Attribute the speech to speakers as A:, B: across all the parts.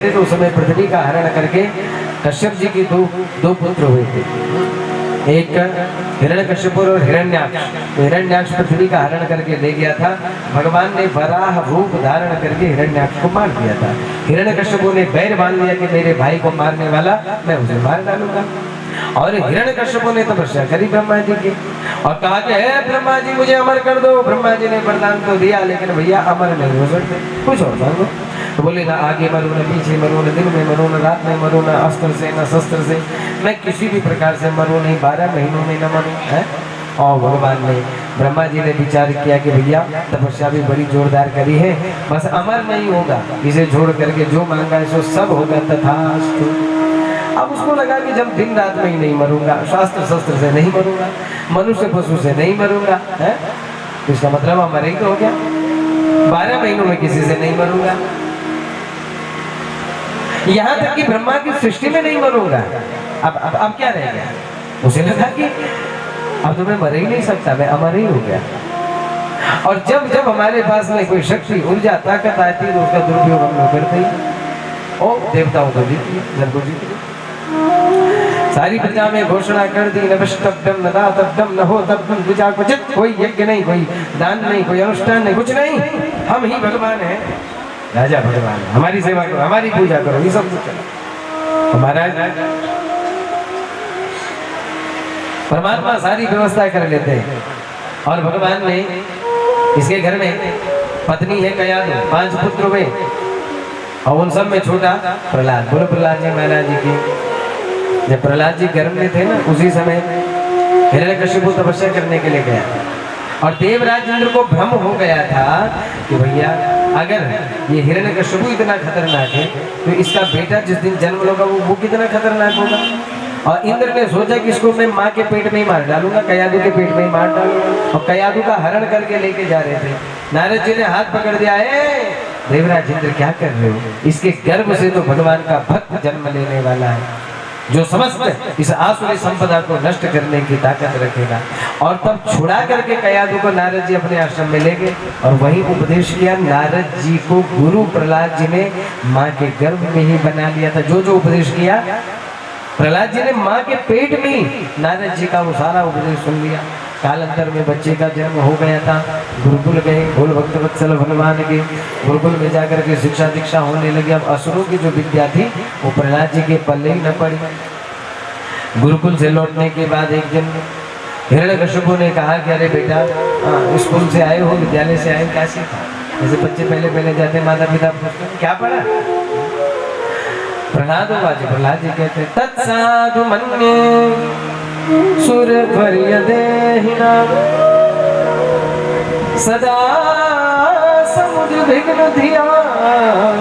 A: तो उस समय पृथ्वी का हरण करके कश्यप जी के दो पुत्र हुए थे, एक हिरण्यकश्यप और हिरण्याक्ष। तो हिरण्याक्ष पृथ्वी का हरण करके ले गया था। भगवान ने वराह रूप धारण करके हिरण्याक्ष को मार दिया था। हिरण्यकश्यप ने बैर बांध लिया कि मेरे भाई को मारने वाला मैं उसे मार डालूंगा। और हिरण्यकश्यप ने तपस्या करी ब्रह्मा जी की और कहा कि हे ब्रह्मा जी मुझे अमर कर दो। ब्रह्मा जी ने वरदान तो दिया, लेकिन भैया अमर नहीं हो सकते, कुछ और मांगो। तो बोले ना आगे मरू, न पीछे मरू, न दिन में मरू, न रात में मरू, न अस्त्र से न शस्त्र से, मैं किसी भी प्रकार से मरू नहीं, 12 महीनों में न मरू है। और भगवान ने ब्रह्मा जी ने विचार किया कि भैया तपस्या भी बड़ी जोरदार करी है, बस अमर नहीं होगा, इसे छोड़ करके जो मांगा है सो सब होगा तथास्तु। अब उसको लगा कि जब दिन रात में ही नहीं मरूंगा, शास्त्र शस्त्र से नहीं मरूंगा, मनुष्य पशु से नहीं मरूंगा है, तो इसका मतलब अमर ही तो हो गया। 12 महीनों में किसी से नहीं मरूंगा, यहाँ तक कि ब्रह्मा की सृष्टि में नहीं मरूंगा। अब क्या रह गया? उसे लगा कि अब तो मैं मर ही नहीं सकता, मैं अमर ही हो गया। और जब जब हमारे पास में कोई शक्ति ऊर्जा ताकत आती है तो उसका दुरुपयोग हम लोग करते ही। ओ देवताओं को जीत लिया, जल को जीत लिया, सारी प्रजा में घोषणा कर दी, न विष्टव्यम न दातव्यम न होतव्यम द्विजा क्वचित्, कोई यज्ञ नहीं, कोई दान नहीं, कोई अनुष्ठान नहीं, कुछ नहीं, हम ही भगवान हैं, राजा भगवान, हमारी सेवा करो, हमारी पूजा करो, ये सब कुछ चलो। महाराज परमात्मा सारी व्यवस्था कर लेते हैं। और भगवान ने इसके घर में पत्नी है कयादु, 5 पुत्र हुए और उन सब में छोटा प्रहलाद। बोलो प्रहलाद जी महाराज जी की। जब प्रहलाद जी गर्भ में थे ना, उसी समय हिरण्यकश्यप तपस्या करने के लिए गया और देवराज इंद्र को भ्रम हो गया था कि भैया अगर ये हिरण्यकश्यप इतना खतरनाक है तो इसका बेटा जिस दिन जन्म होगा वो कितना खतरनाक होगा। और इंद्र ने सोचा कि इसको मैं माँ के पेट में ही मार डालूंगा, कयादु के पेट में ही मार डालूंगा। और कयादु का हरण करके लेके जा रहे थे, नारद जी ने हाथ पकड़ दिया, देवराज इंद्र क्या कर रहे हो, इसके गर्भ से तो भगवान का भक्त जन्म लेने वाला है जो समस्त इस आसुरी संपदा को नष्ट करने की ताकत रखेगा। और तब छुड़ा करके कयादु को नारद जी अपने आश्रम में ले गए और वही उपदेश किया। नारद जी को गुरु प्रहलाद जी ने माँ के गर्भ में ही बना लिया था। जो जो उपदेश किया प्रहलाद जी ने माँ के पेट में ही नारद जी का वो सारा उपदेश सुन लिया। कालांतर में बच्चे का जन्म हो गया था, गुरुकुल गए, बोल भक्त वत्सल भगवान के गुरुकुल में जाकर के शिक्षा दीक्षा होने लगी। अब असुरों की जो विद्या थी वो प्रहलाद जी के पल्ले ही न पड़ी। गुरुकुल से लौटने के बाद एक दिन हिरण्यकश्यप ने कहा कि अरे बेटा स्कूल से आए हो, विद्यालय से आए, क्या सीखा? जैसे बच्चे पहले जाते माता पिता पूछते क्या पढ़ा? प्रहलाद जी कहते तत्साधु मन्ये सुरवर्य देहिना सदा समुद्र विघ्न धियाम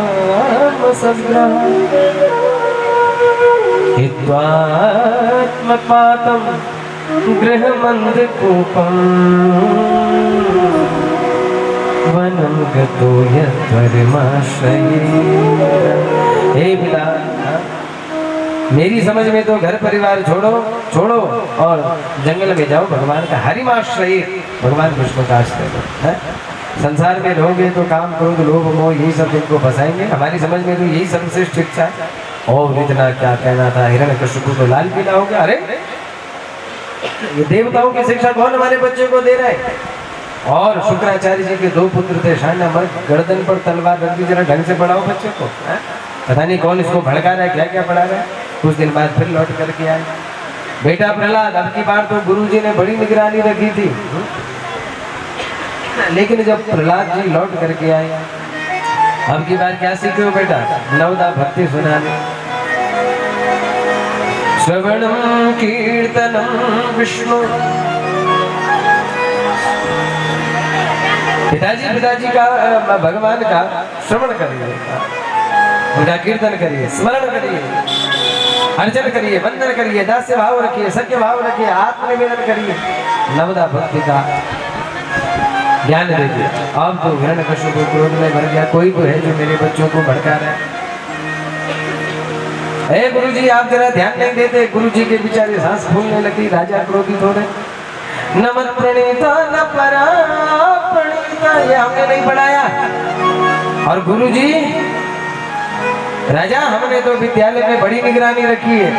A: सद्ग्रह हित्वात्मपातं गृहमन्धकूपं वनं गतो यद्धर्माश्रये। हे पिता, मेरी समझ में तो घर परिवार छोड़ो और जंगल में जाओ, भगवान का हरिमाश्रय, भगवान विष्णु का आश्रय लो। संसार में रहोगे तो काम क्रोध लोभ मोह यही सब तुमको फंसाएंगे। हमारी समझ में तो यही सर्वश्रेष्ठ शिक्षा है। और इतना क्या कहना था, हिरण्यकश्यप को तो लाल पीला हो गया। अरे ये देवताओं की शिक्षा कौन हमारे बच्चे को दे रहा है? और शुक्राचार्य जी के 2 पुत्र थे, शांडा मर, गर्दन पर तलवार रख दी, जरा ढंग से पढ़ाओ बच्चे को। पता नहीं कौन इसको भड़का रहा है, क्या क्या पढ़ा रहा है। कुछ दिन बाद फिर लौट करके आए, बेटा प्रहलाद अब की बार तो गुरुजी ने बड़ी निगरानी रखी थी। लेकिन जब प्रहलाद जी लौट करके आए, अब की बार क्या सीखे हो बेटा? नवदा भक्ति सुनाने, श्रवणम कीर्तनम विष्णु। पिताजी का भगवान का श्रवण करिए, उनका कीर्तन करिए, स्मरण करिए, अर्चन करिए, वंदन करिए, दास्य भाव रखिए, सत्य भाव रखिए, आत्मनिवेदन करिए, नवदा भक्ति का ज्ञान दीजिए। अब तो हिरण्यकश्यप को क्रोध में भर गया, कोई तो है जो मेरे बच्चों को भड़का रहा है। गुरुजी आप जरा ध्यान नहीं देते। गुरुजी के बेचारे सांस फूलने लगी, राजा क्रोधित हो रहे। नमत प्रणीता न परा प्रणीता, ये हमने नहीं पढ़ाया। और गुरुजी राजा हमने तो विद्यालय में बड़ी निगरानी रखी है,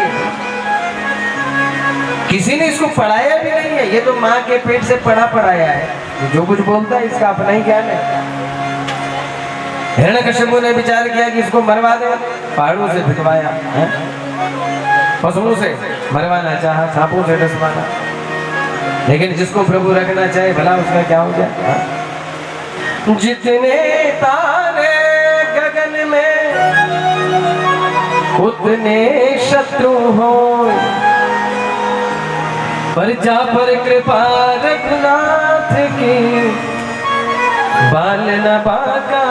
A: किसी ने इसको पढ़ाया भी नहीं है, ये तो माँ के पेट से पढ़ाया है, जो कुछ बोलता है इसका अपना ही ज्ञान है। हिरण्यकश्यपु ने विचार किया कि इसको मरवा दे, पहाड़ों से भिगवाया, पशुओं से मरवाना चाहा, सांपों से डसवाना, लेकिन जिसको प्रभु रखना चाहे भला उसका क्या हो जाए। जितने तारे गगन में उतने शत्रु हो, प्रजा पर कृपा रघुनाथ की, बाल न बाका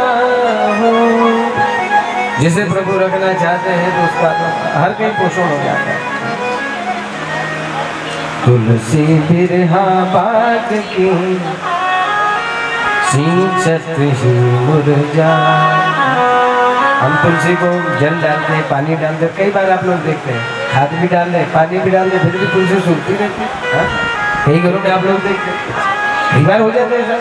A: हो। जिसे प्रभु रखना चाहते हैं तो उसका हर कहीं पोषण हो जाता है। तुलसी बिरहा बाग की, सींचत ही मुरझा। हम तुलसी को जल डालते हैं, पानी डालते हैं, कई बार आप लोग देखते हैं, खाद भी डाल दे, पानी भी डाल दे, फिर भी तुलसी सूखती रहती है। कई घरों में आप लोग देखते हैं, कई बार हो जाते हैं,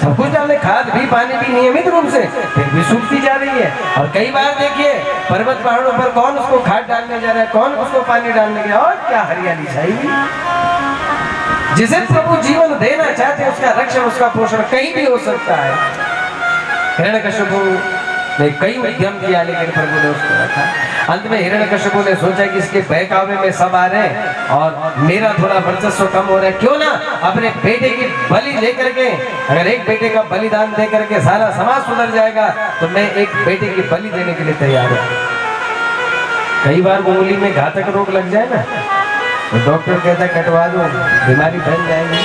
A: सब कुछ डाल दे, खाद भी पानी भी नियमित रूप से, फिर भी सूखती जा रही है। और कई बार देखिए पर्वत पहाड़ों पर कौन उसको खाद डालने जा रहा है, कौन उसको पानी डालने गया, और क्या हरियाली छाई हुई। जिसे प्रभु जीवन देना चाहते हैं उसका रक्षण, उसका पोषण कहीं भी हो सकता है। हिरण्यकश्यपु ने कई उद्यम किया लेकिन प्रभु ने उसको रखा। अंत में हिरण्यकश्यपु ने सोचा कि इसके बहकावे में सब आ रहे हैं और मेरा थोड़ा वर्चस्व कम हो रहा है, क्यों ना अपने बेटे की बलि लेकर के, अगर एक बेटे का बलिदान दे करके सारा समाज सुधर जाएगा तो मैं एक बेटे की बलि देने के लिए तैयार हूँ। कई बार उंगली में घातक रोग लग जाए ना, तो डॉक्टर कहता है कटवा दो, बीमारी फैल जाएगी।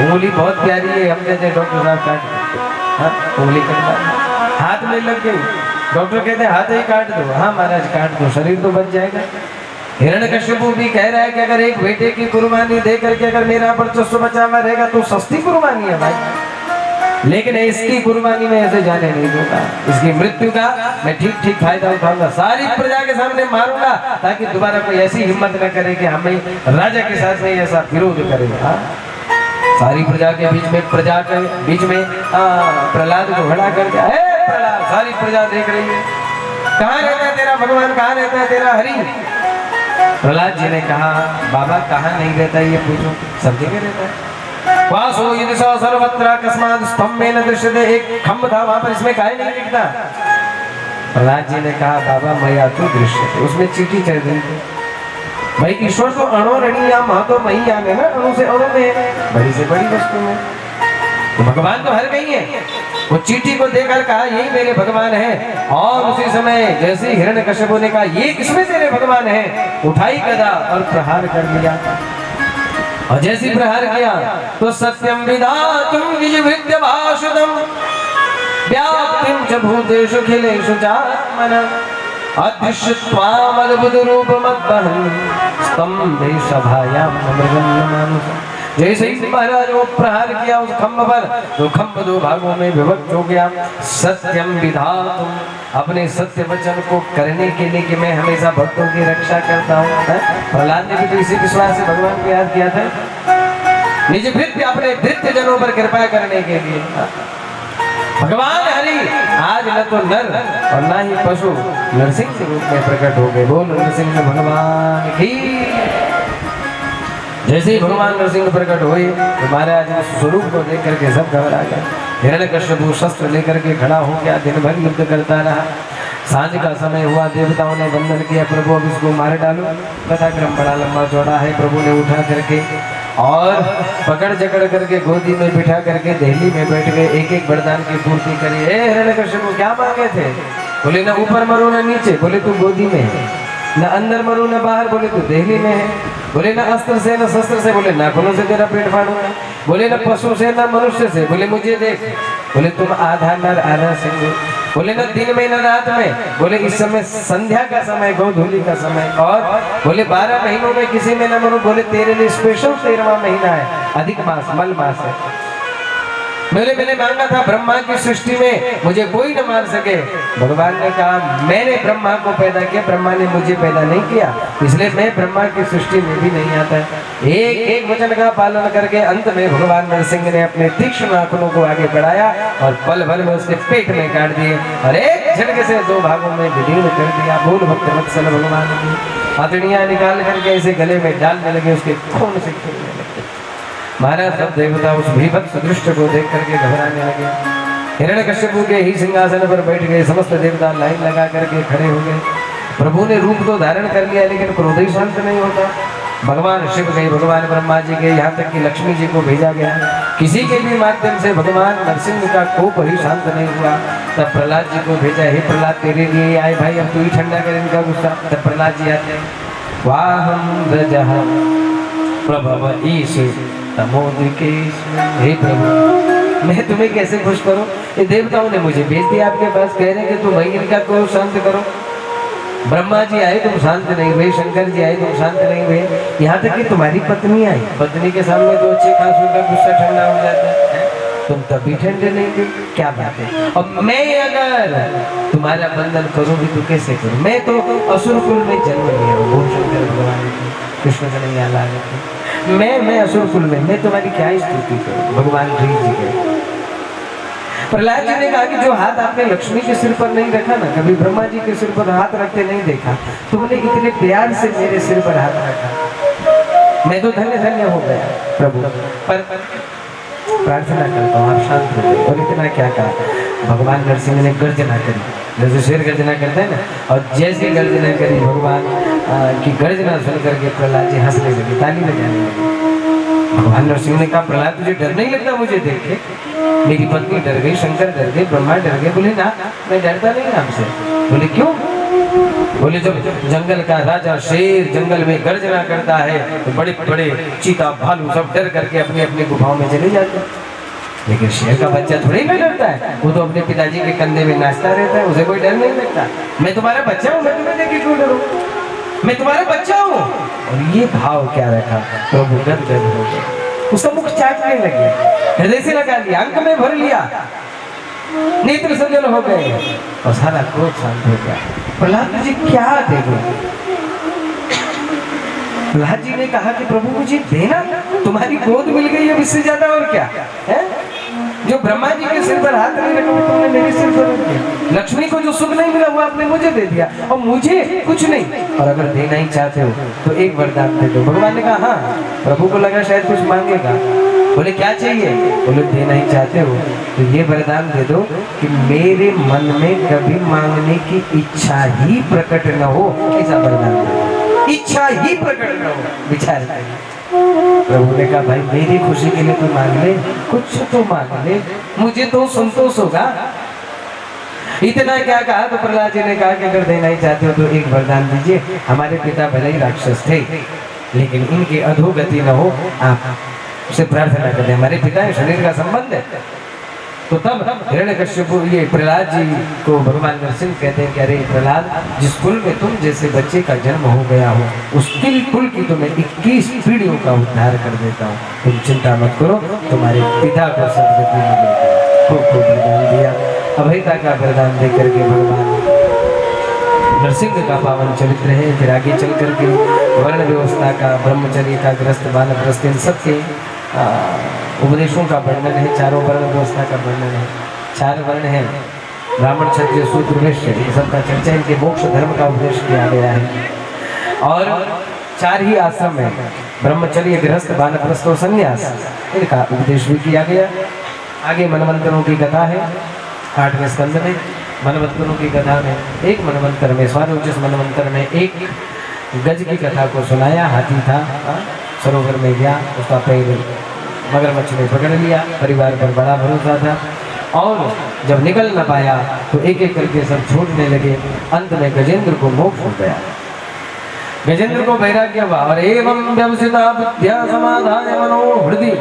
A: उंगली बहुत प्यारी है, हम कहते हैं डॉक्टर साहब काट, उंगली कटवा, हाथ में लग गई, डॉक्टर कहते हैं हाथ ही काट दो, हाँ महाराज काट दो, शरीर तो बच जाएगा। हिरण्यकश्यपु भी कह रहा है कि अगर एक बेटे की कुर्बानी दे करके अगर मेरा वर्चस्व बचा हुआ रहेगा तो सस्ती कुर्बानी है भाई, लेकिन इसकी कुर्बानी में ऐसे जाने नहीं दूंगा, इसकी मृत्यु का मैं ठीक ठीक फायदा उठाऊंगा, सारी प्रजा के सामने मारूंगा ताकि दोबारा कोई ऐसी हिम्मत न करे कि हमें राजा के साथ में ऐसा विरोध करेगा। सारी प्रजा के बीच में प्रहलाद को खड़ा कर दिया, प्रहलाद, सारी प्रजा देख रही है, कहाँ रहता है तेरा भगवान, कहाँ रहता है तेरा हरि। प्रहलाद जी ने कहा बाबा कहाँ नहीं रहता ये पूछो, सब जगह रहता है। वासो यदि सर्वत्र अकस्मात् स्तंभेन दृश्यते, एक खंभ था वहां पर, इसमें काहे नहीं दिखता। प्रहलाद जी ने कहा बाबा मया तो दृश्यते, उसमें चीटी चढ़ गई थी। भाई ईश्वर तो अणो रणिया महतो मही आने ना, अणु से अणु में, बड़ी से बड़ी वस्तु में, तो भगवान तो हर कहीं है। वो चीटी को देखकर कहा यही मेरे भगवान है, और उसी समय जैसे हिरण्यकश्यपु ने कहा ये किसमें तेरे भगवान है, उठाई गदा और प्रहार कर लिया। और जैसे प्रहार किया तो सत्यम विधातुम निज विद्यभाषुतम व्याप्तिम च भूतेषु खिलेषु चात्मना अदृश्यत्वाम अद्भुत रूपमद्वहन् स्तंभे सभायाम मृगन्न मानुषम्। जैसे ही महाराज वो प्रहार किया उस खंभ पर, तो खंभ दो भागों में विभक्त हो गया। सत्यम विधातुम, अपने सत्य वचन को करने के लिए कि मैं हमेशा भक्तों की रक्षा करता हूँ। प्रहलाद ने भी तो इसी विश्वास से भगवान को याद किया था, निज भृत्य अपने भृत्य जनों पर कृपा करने के लिए। भगवान हरि आज न तो नर और ना ही पशु नरसिंह के रूप में प्रकट हो गए। बोल नरसिंह भगवान की। जैसे ही भगवान नरसिंह प्रकट हुए तो महाराज उस स्वरूप को देख करके सब घबरा गए। हिरण्यकश्यपु शस्त्र लेकर के खड़ा हो गया, दिन भर युद्ध करता रहा। सांझ का समय हुआ, देवताओं ने वंदन किया, प्रभु अब इसको मार डालो। कथाक्रम बड़ा लंबा चौड़ा है। प्रभु ने उठा करके और पकड़ जकड़ करके गोदी में बिठा करके दहली में बैठ गए, एक एक वरदान की पूर्ति करी। हिरण्यकश्यपु क्या मांगे थे? बोले ना ऊपर मरो ना नीचे, बोले तू गोदी में है, न अंदर मरो न बाहर, बोले तू दहली में है, बोले ना अस्त्र से न शस्त्र से, बोले नाखूनों से तेरा पेट फाड़ूंगा, बोले न पशु से न मनुष्य से, बोले मुझे देख, बोले तुम आधा नर आधा सिंह, बोले न दिन में न रात में, बोले इस समय संध्या का समय, गोधूली का समय, और बोले 12 महीनों में किसी में न मरो, बोले तेरे लिए स्पेशल 13वां महीना है, अधिक मास मल मास है। मैंने मांगा था ब्रह्मा की सृष्टि में मुझे कोई न मार सके। भगवान ने कहा मैंने ब्रह्मा को पैदा किया, ब्रह्मा ने मुझे पैदा नहीं किया, इसलिए मैं ब्रह्मा की सृष्टि में भी नहीं आता। एक एक वचन का पालन करके अंत में भगवान नरसिंह ने अपने तीक्ष्ण नाखूनों को आगे बढ़ाया और पल भर में उसके पेट में काट दिए और एक एक झटके से दो भागों में विलीन कर दिया। बोल भक्त वत्सल भगवान की हथेलियां निकाल करके ऐसे गले में डालने लगे, उसके खून से खेलने लगे। महाराज सब देवता उस भीभत्स दृश्य को देख करके घबराने लगे। हिरण्यकश्यप के ही सिंहासन पर बैठ गए। समस्त देवता लाइन लगा करके खड़े हो गए। प्रभु ने रूप तो धारण कर लिया, लेकिन क्रोध ही शांत नहीं होता। भगवान शिव गए, भगवान ब्रह्मा जी गए, यहाँ तक कि लक्ष्मी जी को भेजा गया। किसी के भी माध्यम से भगवान नरसिंह का कोप ही शांत नहीं हुआ। तब प्रहलाद जी को भेजा, हे प्रहलाद तेरे लिए आए भाई, अब तू ही ठंडा कर इनका गुस्सा। तब प्रहलाद जी आते हैं, वाहम व्रजः प्रभव ईश तमोदिकेश। हे प्रभु मैं तुम्हें कैसे खुश करूं? ये देवताओं ने मुझे भेज दिया आपके पास, कह रहे हैं कि तुम वही इनका को शांत करो। ब्रह्मा जी आए तुम शांत नहीं हुए, शंकर जी आए तुम शांत नहीं हुए, यहाँ तक कि तुम्हारी पत्नी आई। पत्नी के सामने तो अच्छे खासों का गुस्सा ठंडा हो जाता है, तुम तभी ठंडे नहीं थे। क्या बात है? और मैं अगर तुम्हारा बंधन करूं भी तो कैसे करूं? मैं तो असुर कुल में जन्म लिया हूँ। बोल शंकर भगवान की कृष्ण से नहीं आला मैं असुर कुल में, मैं तुम्हारी क्या स्तुति करूं? भगवान जी के प्रहलाद जी ने कहा कि जो हाथ आपने लक्ष्मी के सिर पर नहीं रखा ना, कभी ब्रह्मा जी के सिर पर हाथ रखते नहीं देखा, तुमने इतने प्यार से मेरे सिर पर हाथ रखा, मैं तो धन्य धन्य हो गया। प्रभु पर प्रार्थना करता हूँ आप शांत हो जाइए। और इतना क्या कहा? भगवान नरसिंह ने गर्जना करी, जैसे शेर गर्जना करता है ना, और जैसे गर्जना करी भगवान की गर्जना सुन करके प्रहलाद जी हंसने लगे, ताली बजाने लगे। भगवान नरसिंह ने कहा, प्रहलाद तुझे डर नहीं लगता मुझे देख के? मेरी पत्नी डर गई, शंकर डर गए, ब्रह्मा डर गए। बोले ना मैं डरता नहीं आपसे। बोले क्यों? बोले जब जंगल का राजा शेर जंगल में गर्जना करता है तो बड़े बड़े चीता भालू सब डर करके अपनी अपनी गुफाओं में चले जाते हैं, लेकिन शेर का बच्चा थोड़ी ना डरता है, वो तो अपने पिताजी के कंधे में नाचता रहता है, उसे कोई डर नहीं लगता। मैं तुम्हारा बच्चा हूँ, मैं तुम्हें देख के क्यों डरूं? मैं तुम्हारा बच्चा हूँ। और ये भाव क्या रखा? प्रभु गदगद हो गए, उसका मुख चाटने लगे, हृदय से लगा लिया, अंक में भर लिया, नेत्र सजल हो गए और सारा क्रोध शांत हो गया। प्रहलाद जी क्या देखो? प्रहलाद जी ने कहा कि प्रभु मुझे देना, तुम्हारी गोद मिल गई अब, इससे ज्यादा और क्या है? जो ब्रह्मा जी के सिर पर हाथ नहीं रखा तुमने मेरे सिर पर रख दिया। लक्ष्मी को जो सुख नहीं मिला वो आपने मुझे दे दिया, और मुझे कुछ नहीं। और अगर देना ही चाहते हो तो एक वरदान दे दो। भगवान ने कहा हाँ। प्रभु को लगा शायद कुछ मांगेगा। बोले क्या चाहिए? बोले देना ही चाहते हो तो ये वरदान दे दो कि मेरे मन में कभी मांगने की इच्छा ही प्रकट न हो। ऐसा वरदान दे दो, इच्छा ही प्रकट न हो। विचार प्रभु ने कहा भाई मेरी खुशी के लिए तो मांग ले, कुछ तो मांग ले, मुझे तो संतोष होगा। इतना क्या कहा तो प्रहलाद जी ने कहा कि अगर देना ही चाहते हो तो एक वरदान दीजिए। हमारे पिता भले ही राक्षस थे लेकिन इनकी अधोगति न हो, आप उसे प्रार्थना करें। हमारे पिता शरीर का संबंध है। तो तब हिरण्यकश्यप ये प्रहलाद जी को भगवान नरसिंह कहते हैं कि अरे प्रहलाद, जिस कुल में तुम जैसे बच्चे का जन्म हो गया हो उस कुल की तुम्हें 21 पीढ़ियों का उद्धार कर देता हूँ। तुम चिंता मत करो, तुम्हारे पिता को सदगति मिलेगी। खूब वरदान दिया, अभयता का वरदान दे करके भगवान नरसिंह का पावन चरित्र है। फिर आगे चल करके वर्ण व्यवस्था का, ब्रह्मचर्य का, ग्रस्त बानप्रस्थ, इन सबके उपदेशों का वर्णन है। चारों वर्ण व्यवस्था का वर्णन है। 4 वर्ण है, ब्राह्मण क्षत्रिय शूद्र वैश्य, इन सबका चर्चा, इनके मोक्ष धर्म का उपदेश किया गया है। और 4 ही आश्रम है, ब्रह्मचर्य, गृहस्थ, बानप्रस्थ और संन्यास, इनका उपदेश भी किया गया। आगे मनवंतरों की कथा है 8वें स्कंद में। मनवंतरों की कथा में एक मनवंतर में, स्वारोचिस मनवंतर में एक गज की कथा को सुनाया। हाथी था, सरोवर में गया, उसका पैर मगरमच्छ ने पकड़ लिया। परिवार पर बड़ा भरोसा था और जब निकल न पाया तो एक एक करके सब छूटने लगे। अंत में गजेंद्र को मोक्ष हो गया। गजेंद्र को वैराग्य हुआ और एवं व्यवसिता बुद्ध्या समाधाय मनोहृदि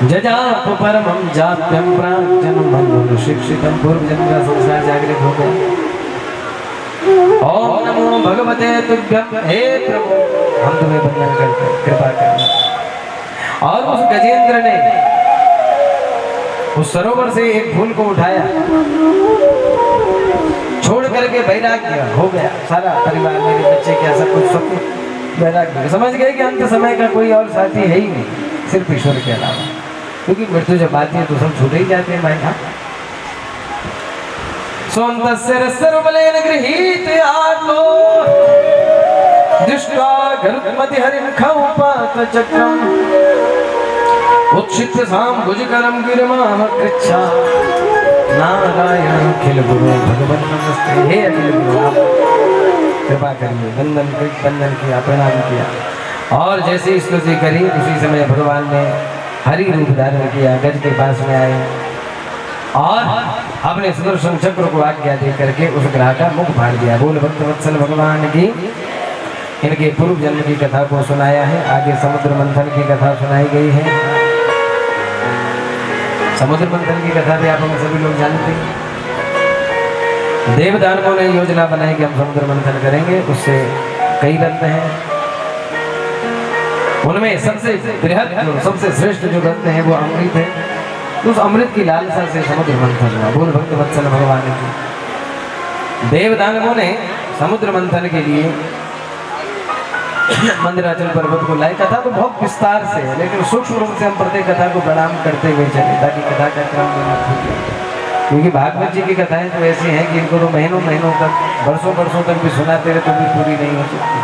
A: जजाप परमं जाप्यं प्राज्ञं मनो शिक्षितं। पूर्व जन्म का संसार जागृत हो गया। ओम नमो भगवते तुभ्यं। हे प्रभु हम तुम्हें वंदन करते हैं, कृपा करना। और उस गजेंद्र ने उस सरोवर से एक फूल को उठाया, छोड़ करके वैराग्य हो गया। सारा परिवार, मेरे बच्चे क्या, सब कुछ वैराग्य। समझ गए कि अंत समय का कोई और साथी है ही नहीं, सिर्फ ईश्वर के अलावा। क्योंकि मृत्यु जब आती है तो सब छूटे ही जाते हैं भाई। सोन्तस्य रसरुबलेन गृहीत आत्मो दृष्ट्वा गरुत्मति हरिं खौपात चक्रम् उत्क्षिप्य साम्भुजकरं गिरिमाह कृच्छा नारायण अखिल गुरु भगवान नमस्ते। हे अखिल गुरु आप कृपा करिए। बंदन किया, प्रणाम किया और जैसे स्तुति करी उसी समय भगवान ने हरि रूप धारण किया, गज के पास में आए और अपने सुदर्शन चक्र को आज्ञा दे करके उस ग्रह का मुख फाड़ दिया। बोल भक्त वत्सल भगवान की। इनके पूर्व जन्म की कथा को सुनाया है। आगे समुद्र मंथन की कथा सुनाई गई है। समुद्र मंथन की कथा भी आप हम सभी लोग जानते हैं। देवदानवों ने योजना बनाई कि हम समुद्र मंथन करेंगे, उससे कई रत्न हैं, उनमें सबसे बृहद और सबसे श्रेष्ठ जो रत्न है वो अमृत है। तो उस अमृत की लालसा से समुद्र मंथन हुआ। बोल भक्त वत्सल भगवान की। देवदानवों ने समुद्र मंथन के लिए मंदराचल पर्वत को लाए। कथा तो बहुत विस्तार से है, लेकिन सूक्ष्म रूप से हम प्रत्येक कथा को प्रणाम करते हुए चले ताकि कथा का क्रम भी मत भूले। क्योंकि भागवत जी की कथाएं तो ऐसी हैं कि इनको तो महीनों महीनों तक, वर्षों वर्षों तक भी सुनाते रहे तो भी पूरी नहीं हो सकती।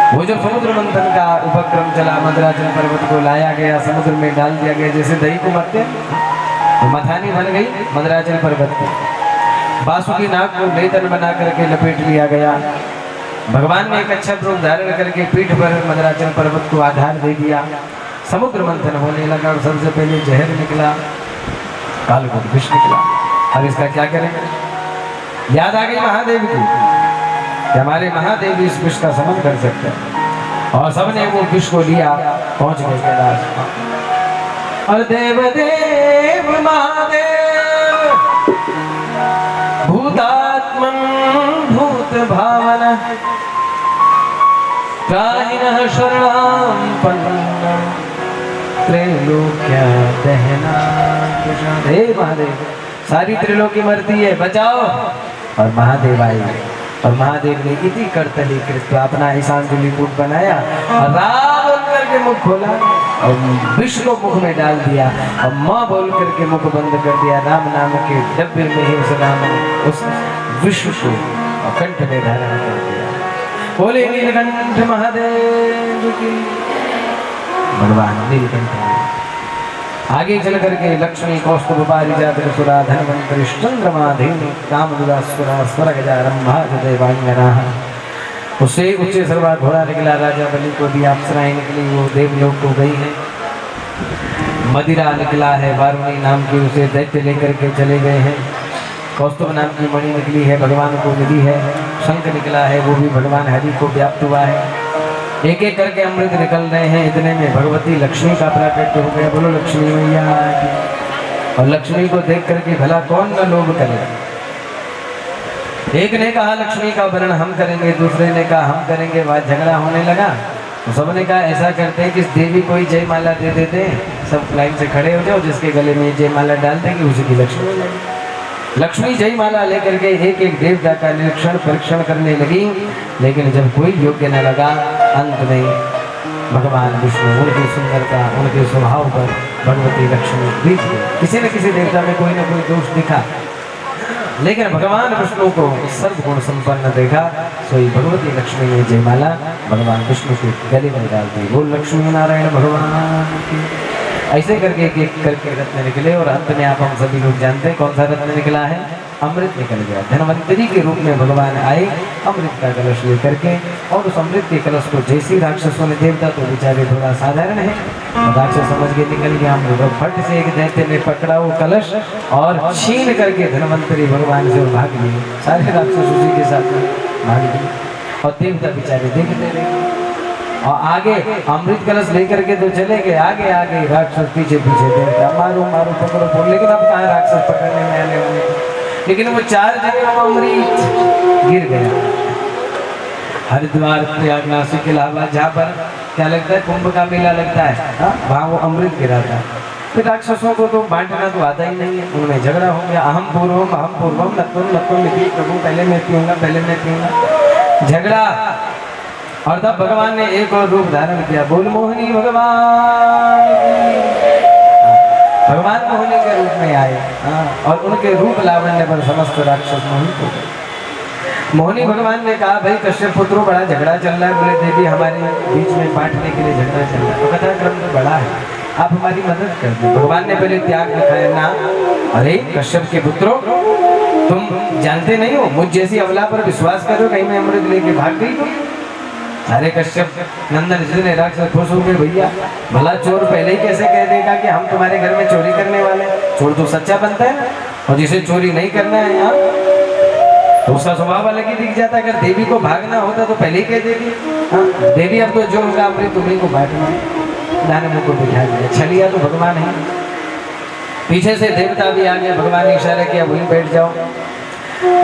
A: वो जब समुद्र मंथन का उपक्रम चला, मंदराचल पर्वत को लाया गया, समुद्र में डाल दिया गया, जैसे दही को मरते तो मथानी बन गई मंदराचल पर्वत की। बासुकी नाग को लेतन बना करके लपेट लिया गया। भगवान ने एक अच्छा रूप धारण करके पीठ पर मंदराचल पर्वत को आधार दे दिया। समुद्र मंथन होने लगा और सबसे पहले जहर निकला, कालकूट विष निकला। अब इसका क्या करें? याद आ गई महादेव की कि हमारे महादेव इस विष का समन कर सकते हैं और सबने वो विष को लिया, पहुंच गए कैलाश। और देव देव महादेव भूतात्मन भूत भावना त्राहिणः शरणं पन्नं त्रैलोक्य दहना। हे महादेव, सारी त्रिलोकी मरती है, बचाओ। और महादेव आए और महादेव ने इति करतली कृत्वा अपना ईशानजुली कूट बनाया और राम बोल करके मुख खोला और विष को मुख में डाल दिया और माँ बोल करके मुख बंद कर दिया। राम नाम के डब्बे में ही उस राम उस विष को कंठ में धारण कर दिया। बोले नीलकंठ महादेव की। भगवान नीलकंठ आगे चल करके लक्ष्मी कौस्तुभ पारिजात सुरा धनवंतरि चंद्रमा धेनु कामदुरा सुरा स्वर्गजा रंभा देवांगना। उससे उच्च सर्वा घोड़ा निकला, राजा बलि को दिया, अप्सराएं निकली, वो देवलोक को गई है। मदिरा निकला है, वारुणी नाम की, उसे दैत्य लेकर के चले गए हैं। कौस्तुभ नाम की मणि निकली है, भगवान को मिली है। शंख निकला है, वो भी भगवान हरि को व्याप्त हुआ है। एक एक करके अमृत निकल रहे हैं। इतने में भगवती लक्ष्मी का प्राकट्य हो गया। बोलो लक्ष्मी मैया की। और लक्ष्मी को देख करके भला कौन न लोभ करे। एक ने कहा लक्ष्मी का वर्णन हम करेंगे, दूसरे ने कहा हम करेंगे। वह झगड़ा होने लगा तो सबने कहा ऐसा करते हैं कि इस देवी को ही जयमाला दे देते हैं, सब लाइन से खड़े हो जाओ, जिसके गले में जयमाला डाल देंगे उसी की लक्ष्मी। लक्ष्मी जयमाला लेकर के एक एक देवता का निरीक्षण परीक्षण करने लगी, लेकिन जब कोई योग्य न लगा, अंत में भगवान विष्णु उनकी सुंदरता, उनके स्वभाव पर भगवती लक्ष्मी बीत गई। किसी न किसी देवता में कोई न कोई दोष दिखा, लेकिन भगवान विष्णु को सर्वगुण संपन्न देखा। सोई भगवती लक्ष्मी ने जयमाला भगवान विष्णु के गले में डाल दी। बोल लक्ष्मी नारायण भगवान की। ऐसे करके एक एक करके रत्न निकले और अंत में आप हम सभी लोग जानते हैं कौन सा रत्न निकला है? अमृत निकल गया। धनवंतरी के रूप में भगवान आए अमृत का कलश लेकर के, और उस अमृत के कलश को जैसे राक्षसों ने, देवता तो बेचारे थोड़ा साधारण है, राक्षस समझ के निकल गया अमृत। फट से एक दैत्य ने पकड़ा वो कलश और छीन करके धनवंतरी भगवान से भाग लिए। सारे राक्षस उसी के साथ भाग लिए और देवता बेचारे देखते रहे। और आगे अमृत कलश लेकर के तो चले गए, आगे आगे राक्षस पीछे पीछे देवता, मारो मारो पकड़ो पकड़ो। लेकिन अब कहाँ राक्षस पकड़ने में आने होंगे, लेकिन वो 4 जगह अमृत गिर गया। हरिद्वार, प्रयाग, नासिक, इलाहाबाद, जहाँ पर क्या लगता है कुंभ का मेला लगता है, वहाँ वो अमृत गिरा था। फिर राक्षसों को तो बांटना तो आता ही नहीं है, उनमें झगड़ा हो गया। अहम पूर्वम नत्वम नत्वम इति, प्रभु पहले मैं पीऊंगा, पहले मैं पीऊंगा, झगड़ा। और तब भगवान ने एक और रूप धारण किया। बोल मोहिनी भगवान। भगवान मोहिनी के रूप में आए। और उनके रूप लावण्य पर समस्त राक्षस मोहित हो गए। मोहिनी भगवान ने कहा, भाई कश्यप पुत्रों बड़ा झगड़ा चल रहा है। बोले देवी हमारे बीच में बांटने के लिए झगड़ा चल रहा है, तो कथाक्रम तो बड़ा है, आप हमारी मदद कर दो। भगवान ने पहले त्याग दिखाया ना, अरे कश्यप के पुत्रों तुम जानते नहीं हो, मुझ जैसी अबला पर विश्वास करो, कहीं मैं अमृत लेके भाग गई तो। अरे कश्यप नंदन जितने राक्षस खुश हो गए, भैया भला चोर पहले ही कैसे कह देगा कि हम तुम्हारे घर में चोरी करने वाले। चोर तो सच्चा बनता है, और जिसे चोरी नहीं करना है यहाँ तो उसका स्वभाव अलग ही दिख जाता है। अगर देवी को भागना होता तो पहले ही कह देगी, देवी अब तो जो होगा अमृत तुम्हें को भागना। दानवों को बिठा दिया, छलिया तो भगवान है। पीछे से देवता भी आ गए, भगवान ने इशारा किया वहीं बैठ जाओ।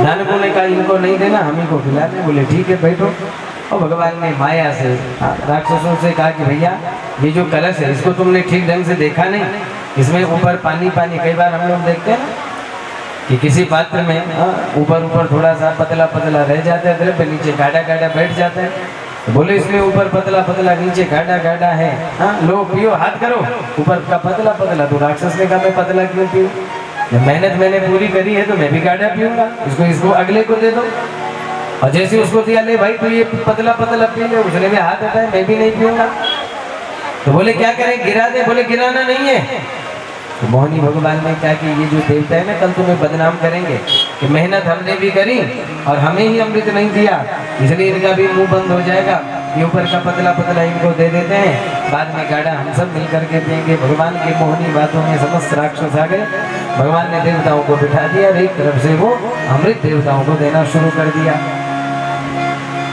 A: दानवों ने कहा इनको नहीं देना, हम ही को खिलाते। बोले ठीक है बैठो। और भगवान ने माया से राक्षसों से कहा कि भैया ये जो कलश है इसको तुमने ठीक ढंग से देखा नहीं, इसमें ऊपर पानी पानी। कई बार हम लोग देखते हैं कि किसी पात्र में ऊपर ऊपर थोड़ा सा पतला पतला रह जाता है, द्रव्य नीचे गाढ़ा गाढ़ा बैठ जाता है। तो बोले इसमें ऊपर पतला पतला नीचे गाढ़ा गाढ़ा है, लो पियो, हाथ करो ऊपर का पतला पतला। तो राक्षस ने कहा मैं पतला क्यों पीऊँ, जब मेहनत मैंने पूरी करी है तो मैं भी गाढ़ा पीऊंगा, इसको अगले को दे दो। और जैसे उसको दिया, ले भाई तू ये पतला पतला पी ले, उसने भी हाथ हटाया, मैं भी नहीं पीऊंगा। तो बोले क्या करें, गिरा दे। बोले गिराना नहीं है। तो मोहिनी भगवान ने क्या कि ये जो देवता है ना कल तुम्हें बदनाम करेंगे कि मेहनत हमने भी करी और हमें ही अमृत नहीं दिया, इसलिए इनका भी मुंह बंद हो जाएगा। ये ऊपर का पतला पतला इनको दे देते हैं, बाद में गाढ़ा हम सब मिल करके पिएंगे। भगवान की मोहिनी बातों में समस्त राक्षस आ गए। भगवान ने देवताओं को बिठा दिया, एक तरफ से वो अमृत देवताओं को देना शुरू कर दिया।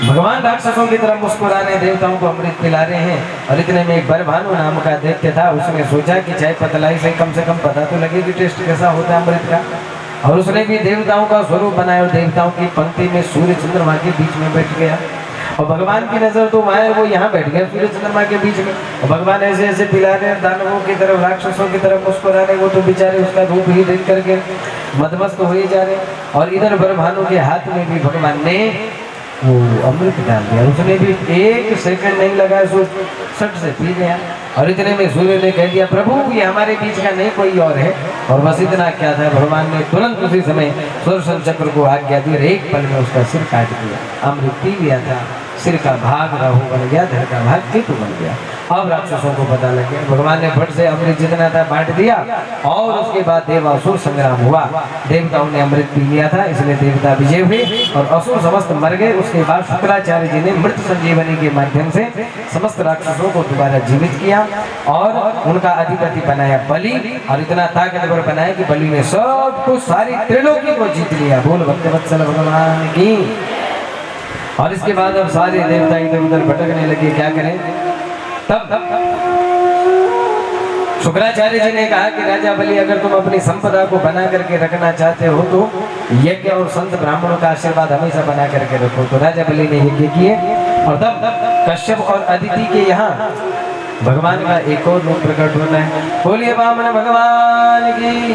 A: भगवान राक्षसों की तरफ मुस्कुराने देवताओं को अमृत पिला रहे हैं। और इतने में एक बरभानु नाम का दैत्य था, उसने सोचा कि चाहे पतलाई से कम पता तो लगे कि टेस्ट कैसा होता है अमृत का। और उसने भी देवताओं का स्वरूप बनाया और देवताओं की पंक्ति में सूर्य चंद्रमा के बीच में बैठ गया। और भगवान की नजर तो वहाँ है, वो यहाँ बैठ गया सूर्य चंद्रमा के बीच में। और भगवान ऐसे ऐसे पिला रहे, दानवों की तरफ राक्षसों की तरफ मुस्कुरा रहे, वो तो बेचारे उसका रूप ही देख करके मदमस्त हो ही जा रहे। और इधर बरभानु के हाथ में भी भगवान ने वो अमृत डाल दिया, उसने भी एक सेकंड नहीं लगा, सट से पी गया। और इतने में सूर्य ने कह दिया प्रभु ये हमारे बीच का नहीं कोई और है। और बस इतना क्या था, भगवान ने तुरंत उसी समय सुदर्शन चक्र को आज्ञा दी, एक पल में उसका सिर काट दिया। अमृत पी लिया था, सिर का भाग राहु बन गया, धड़ का भाग केतु बन गया। अब राक्षसों को पता लग गया, भगवान ने फट से अमृत जितना था बांट दिया। और उसके बाद देवासुर संग्राम हुआ, देवताओं ने अमृत पी लिया था, इसलिए देवता विजय हुए और असुर समस्त मर गए। उसके बाद शुक्राचार्य जी ने मृत संजीवनी के माध्यम से समस्त राक्षसों को दोबारा जीवित किया और उनका अधिपति बनाया बलि। और इतना ताकतवर बनाया कि बलि ने सब कुछ सारी त्रिलोकी को जीत लिया। बोल भक्तवत्सल भगवान की। और इसके बाद अब सारे देवता इधर उधर भटकने लगे, क्या करें। तब शुक्राचार्य जी ने कहा कि राजा बलि अगर तुम अपनी संपदा को बना करके रखना चाहते हो तो यज्ञ और संत ब्राह्मणों का आशीर्वाद हमेशा बना करके रखो। तो राजा बलि ने यज्ञ किए और तब कश्यप और अदिति के यहाँ भगवान का एक और रूप प्रकट होता है। बोलिए वामन भगवान की।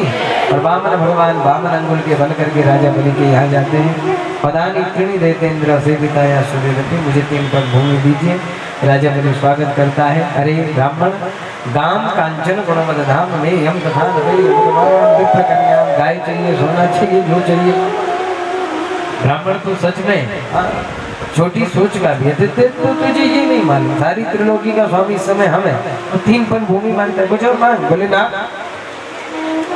A: और वामन भगवान वामन अंगुल के बन करके राजा बलि के यहाँ जाते हैं। पदानी कृणि देते इंद्र से पिताया सूर्य, मुझे 3 पग भूमि दीजिए। राजा बलि स्वागत करता है। अरे ब्राह्मण गाम कांचन गुणवद धाम में यम तथा विप्र कन्या, गाय चाहिए, सोना चाहिए, जो चाहिए। ब्राह्मण तो सच में छोटी सोच का भी है, तो तुझे ये नहीं मालूम सारी त्रिलोकी का स्वामी इस समय हम है, तो 3 पन भूमि मांगता है, कुछ और मांग। बोले ना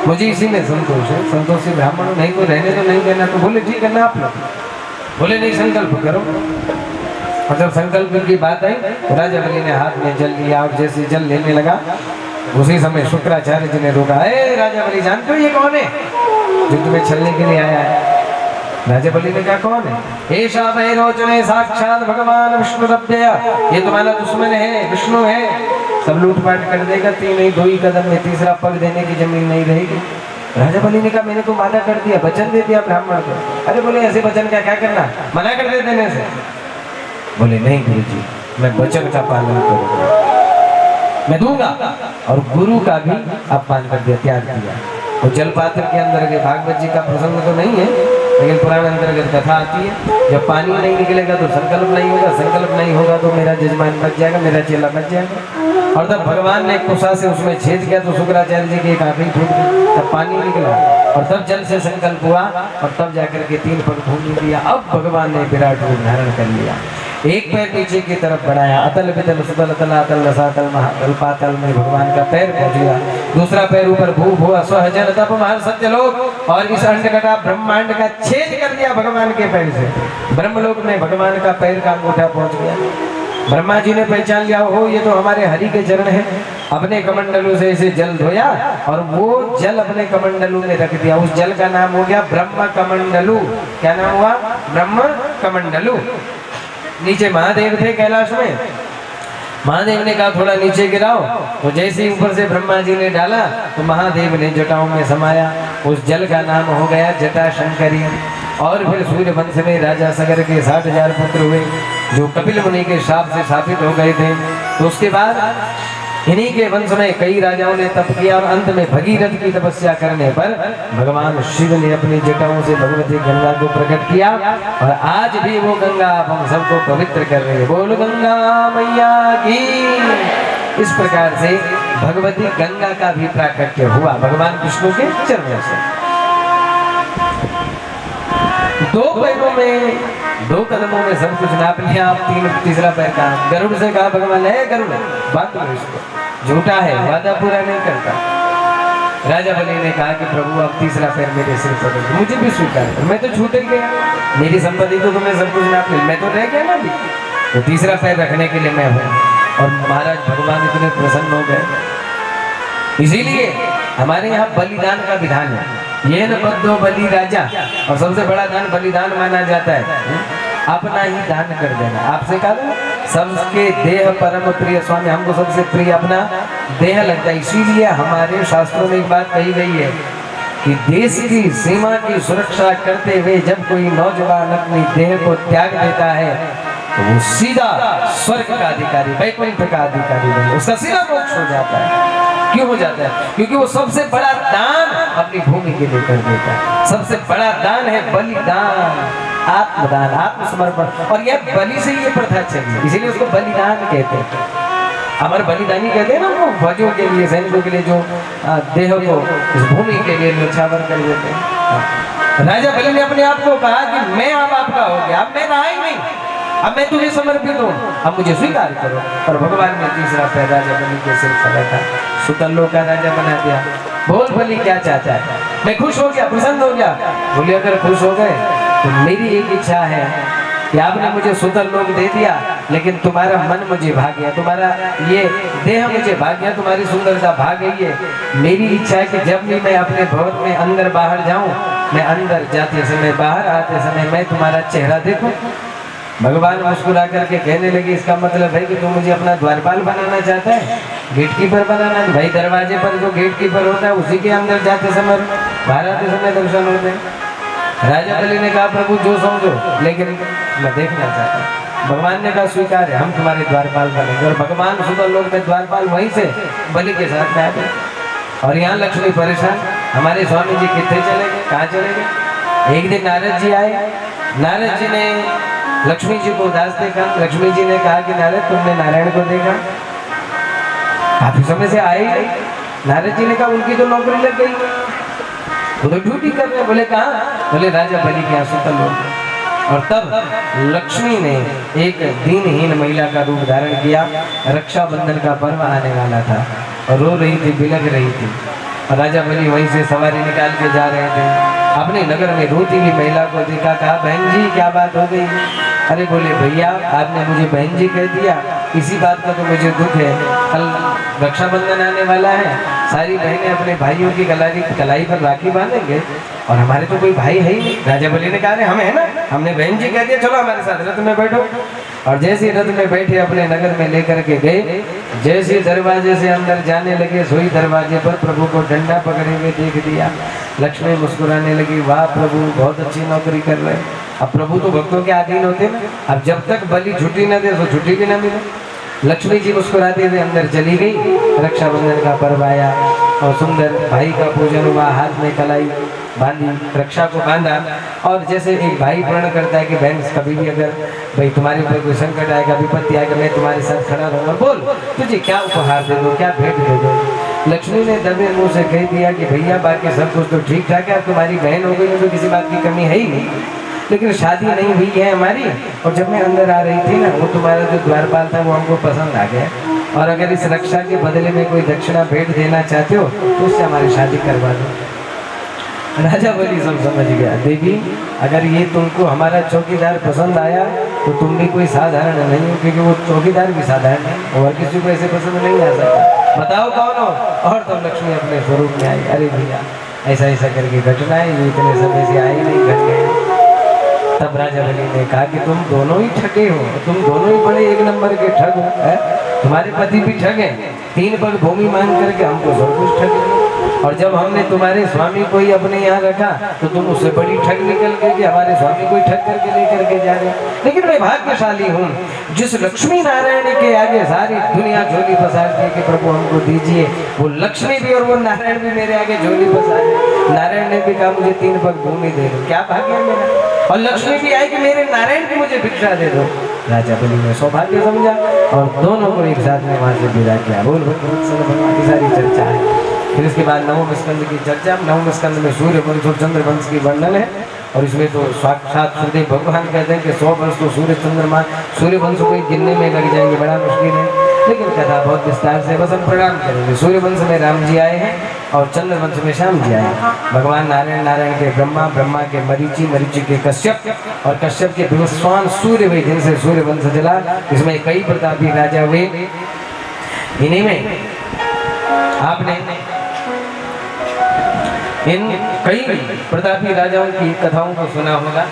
A: मुझे इसी में संतोष है। संतोषी ब्राह्मण नहीं को रहने तो नहीं देना। तो बोले ठीक है ना आप लोग। बोले नहीं संकल्प करो। और जब संकल्प की बात आई तो राजा बलि ने हाथ में जल लिया और जैसे जल लेने लगा उसी समय शुक्राचार्य जी ने रोका, अरे राजा बलि जानते हो ये कौन है जो तुम्हें छलने के लिए आया है। राजा बलि ने कहा कौन है। ऐसा वैरोचने साक्षात भगवान विष्णु रभ्य, ये तुम्हारा दुश्मन है, विष्णु है, सब लूटपाट कर देगा। 2 ही कदम में तीसरा पग देने की जमीन नहीं रहेगी। राजा बलि ने कहा मैंने तो माना कर दिया, वचन दे दिया ब्राह्मण को। अरे बोले ऐसे वचन का क्या करना, मना कर दे देने से। बोले नहीं गुरु जी मैं वचन का पालन करूंगा, मैं दूंगा। और गुरु का भी अपमान कर दिया, त्याग दिया। और जलपात्र के अंदर के भागवत जी का प्रसंग तो नहीं है, लेकिन पुराण अंतर्गत कथा आती है, जब पानी नहीं निकलेगा तो संकल्प नहीं होगा, संकल्प नहीं होगा तो मेरा जजमान बच जाएगा, मेरा चेला बच जाएगा। और तब भगवान ने कुशा से उसमें छेद किया तो शुक्राचार्य जी की एक आंखें फूट गई, तब पानी निकला और तब जल से संकल्प हुआ और तब जाकर के 3 पग भूमि दिया। अब भगवान ने विराट रूप धारण कर लिया। एक पैर नीचे की तरफ बढ़ाया, अतल वितल सुतल अतल अतल रसातल महातल पातल में भगवान का पैर पहुंच गया। दूसरा पैर ऊपर भू भुआ स्वहजन तप महर सत्यलोक, और इस अंडकटा ब्रह्मांड का छेद कर दिया भगवान के पैर से। ब्रह्मलोक में भगवान का पैर का अंगूठा पहुंच गया। ब्रह्मा जी ने पहचान लिया, हो ये तो हमारे हरि के चरण है। अपने कमंडलों से इसे जल धोया और वो जल अपने कमंडलों में रख दिया। उस जल का नाम हो गया ब्रह्म कमंडलू। क्या नाम हुआ? ब्रह्म कमंडलू। नीचे महादेव थे कैलाश में, महादेव ने कहा थोड़ा नीचे गिराओ, तो जैसे ही ऊपर से ब्रह्मा जी ने डाला तो महादेव ने जटाओं में समाया। उस जल का नाम हो गया जटा शंकरी। और फिर सूर्य वंश में राजा सगर के 60,000 पुत्र हुए जो कपिल मुनि के शाप से शापित हो गए थे। तो उसके बाद इन्हीं के वंश में कई राजाओं ने तप किया और अंत में भगीरथ की तपस्या करने पर भगवान शिव ने अपनी जटाओं से भगवती गंगा को प्रकट किया और आज भी वो गंगा हम सबको पवित्र कर रही है। बोल गंगा मैया की। इस प्रकार से भगवती गंगा का भी प्राकट्य हुआ भगवान विष्णु के चरणों से। 2 पैरों में 2 कदमों में सब कुछ नाप लिया। आप तीसरा पैर का गरुड़ से कहा भगवान है गरुड़ बात करो, इसको झूठा है, वादा पूरा नहीं करता। राजा बलि ने कहा कि प्रभु अब तीसरा पैर मेरे सिर पर रखो, मुझे भी स्वीकार कर, मैं तो छूट ही गया, मेरी संपत्ति तो तुम्हें सब कुछ नाप ली, मैं तो रह गया ना भी। तो तीसरा पैर रखने के लिए मैं हूँ। और महाराज भगवान इतने प्रसन्न हो गए। इसीलिए हमारे यहाँ बलिदान का विधान है, ये न बद्धो बलि राजा, और सबसे बड़ा दान बलिदान माना जाता है। अपना ही दान कर देना। आपसे कहा सबके देह परम प्रिय, स्वामी हमको सबसे प्रिय अपना देह लगता है। इसीलिए हमारे शास्त्रों में एक बात कही गई है कि देश की सीमा की सुरक्षा करते हुए जब कोई नौजवान अपनी देह को त्याग देता है तो वो सीधा स्वर्ग का अधिकारी, वैकुंठ का अधिकारी बने, उसका सीधा मोक्ष हो जाता है। क्यों हो जाता है? क्योंकि वो सबसे बड़ा दान अपनी भूमि के लिए कर देता है। सबसे बड़ा दान है बलिदान, आत्मदान, आत्मसमर्पण। और यह बलि से ये प्रथा चली, इसीलिए उसको बलिदान कहते हैं। अमर बलिदानी कहते हैं ना, वो फौजों के लिए, सैनिकों के लिए जो देह को इस भूमि के लिए न्यौछावर कर देते हैं। राजा बलि ने अपने आप को कहा कि मैं अब आपका हो गया, अब मैं रहा ही नहीं, अब मैं तुझे समर्पित हूँ, अब मुझे स्वीकार करो। और भगवान ने तीसरा पैर राजा बलि के सिर पर रखा, सुतल्लो का राजा बना दिया। बोल बलि क्या चाहता है? मैं खुश हो गया, प्रसन्न हो गया। बोले अगर खुश हो गए तो मेरी एक इच्छा है कि आपने मुझे सुतल लोक दे दिया, लेकिन तुम्हारा मन मुझे भाग गया, तुम्हारा ये देह मुझे भाग गया, तुम्हारी सुंदरता भाग गई है। मेरी इच्छा है कि जब भी मैं अपने भवन में अंदर बाहर जाऊं, मैं अंदर जाते समय बाहर आते समय मैं तुम्हारा चेहरा देखूं। भगवान मुस्कुरा करके कहने लगे इसका मतलब है कि तू मुझे अपना द्वारपाल बनाना चाहता है, गेट कीपर बनाना है। भाई दरवाजे पर जो गेट कीपर होता है उसी के अंदर जाते समय बाहर आते समय दर्शन होते हैं। राजा बलि ने कहा प्रभु जो समझो, लेकिन मैं देखना चाहता हूँ। भगवान ने कहा स्वीकार है, हम तुम्हारे द्वारपाल बनेंगे। और भगवान सुंदर लोग में द्वारपाल वहीं से बलि के साथ में आ गए। और यहाँ लक्ष्मी परेशान, हमारे स्वामी जी कितने चले गए, कहाँ चले गए? एक दिन नारद जी आए, नारद जी ने लक्ष्मी जी को उदास देखा। लक्ष्मी जी ने कहा कि नारद तुमने नारायण को देखा? काफी समय से आए ही। नारद जी ने कहा उनकी तो नौकरी लग गई, वो तो ड्यूटी कर रहे। बोले कहाँ? बोले राजा बलि के यहाँ सुतल लोक। और तब लक्ष्मी ने एक दीनहीन महिला का रूप धारण किया। रक्षाबंधन का पर्व आने वाला था और रो रही थी, बिलख रही थी। और राजा बलि वहीं से सवारी निकाल के जा रहे थे। अपने नगर में रोती हुई महिला को देखा, कहा बहन जी क्या बात हो गई? अरे बोले भैया आपने मुझे बहन जी कह दिया, इसी बात का तो मुझे दुख है। कल रक्षाबंधन आने वाला है, सारी बहनें अपने भाइयों की कलाई पर राखी बांधेंगे और हमारे तो कोई भाई है ही नहीं। राजा बलि ने कहा हम है ना, हमने बहन जी कह दिया, चलो हमारे साथ रथ में बैठो। और जैसे रथ में बैठे अपने नगर में लेकर के गए, जैसे दरवाजे से अंदर जाने लगे, सोई दरवाजे पर प्रभु को डंडा पकड़े हुए देख दिया। लक्ष्मी मुस्कुराने लगी, वाह प्रभु बहुत अच्छी नौकरी कर रहे। अब प्रभु तो भक्तों के अधीन होते ना, अब जब तक बलि छुट्टी न दे तो छुट्टी भी न मिले। लक्ष्मी जी मुस्कुराते हुए अंदर चली गई। रक्षाबंधन का पर्व आया, और सुंदर भाई का पूजन हुआ, हाथ में कलाई बांधी, रक्षा को बांधा। और जैसे एक भाई प्रण करता है कि बहन कभी भी अगर भाई तुम्हारे ऊपर कोई संकट आएगा, विपत्ति आएगा, मैं तुम्हारे साथ खड़ा रहूंगा, बोल तुझे क्या उपहार दे दो, क्या भेंट दे दो। लक्ष्मी ने दबे मुंह से कह दिया कि भैया बाकी सब कुछ तो ठीक ठाक है, अब तुम्हारी बहन हो गई तो किसी बात की कमी है ही नहीं, लेकिन शादी नहीं हुई है हमारी। और जब मैं अंदर आ रही थी ना, वो तुम्हारा जो द्वारपाल था वो हमको पसंद आ गया, और अगर इस रक्षा के बदले में कोई दक्षिणा भेंट देना चाहते हो तो उससे हमारी शादी करवा दो। राजा बलि सब समझ गया, देवी अगर ये तुमको हमारा चौकीदार पसंद आया तो तुम भी कोई साधारण नहीं हो, क्योंकि वो चौकीदार भी साधारण है और किसी को ऐसे पसंद नहीं आ सकता, बताओ कौन हो। और तब लक्ष्मी अपने स्वरूप में आई, अरे भैया ऐसा ऐसा करके घटना है, ये इतने समय से आए नहीं, घट गए। तब राजा बलि ने कहा कि तुम दोनों ही ठगे हो, तुम दोनों ही बड़े एक नंबर के ठग हो, है? तुम्हारे पति भी ठग हैं, 3 पग भूमि मांग करके हमको सब कुछ ठग, और जब हमने तुम्हारे स्वामी को ही अपने यहाँ रखा तो तुम उससे बड़ी ठग निकल गई कि हमारे स्वामी को ही ठग करके लेकर के जा रहे। लेकिन मैं भाग्यशाली हूँ जिस लक्ष्मी नारायण के आगे सारी दुनिया झोली पसारती है कि प्रभु हमको दीजिए, वो लक्ष्मी भी और वो नारायण भी मेरे आगे झोली पसारे। नारायण ने भी कहा मुझे 3 पग भूमि दे दो, क्या भाग्य है मेरा, और लक्ष्मी भी आई कि मेरे नारायण की मुझे भिक्षा दे दो। राजा बलि ने सौभाग्य समझा और दोनों को एक साथ में वहां से विदा किया। बोल भगवान की सारी चर्चा है। फिर इसके बाद नवम स्कंद की चर्चा। नवम स्कंद में सूर्य वंश और चंद्र वंश की वर्णन है, और इसमें तो साक्षात सूर्य भगवान कहते हैं कि 100 वर्ष तो सूर्य वंश को गिनने में लग जाएंगे, बड़ा मुश्किल है, लेकिन कथा बहुत विस्तार से बस हम प्रणाम करेंगे। सूर्य वंश में राम जी आए हैं और चंद्र वंश में श्याम जी आए हैं। भगवान नारायण के ब्रह्मा, ब्रह्मा के मरीचि के कश्यप, और कश्यप के विवस्वान सूर्य हुए, जिनसे सूर्य वंश चला। इसमें कई प्रतापी राजा हुए। इन्हीं में आपने इन कई प्रतापी राजाओं की कथाओं को सुना होगा,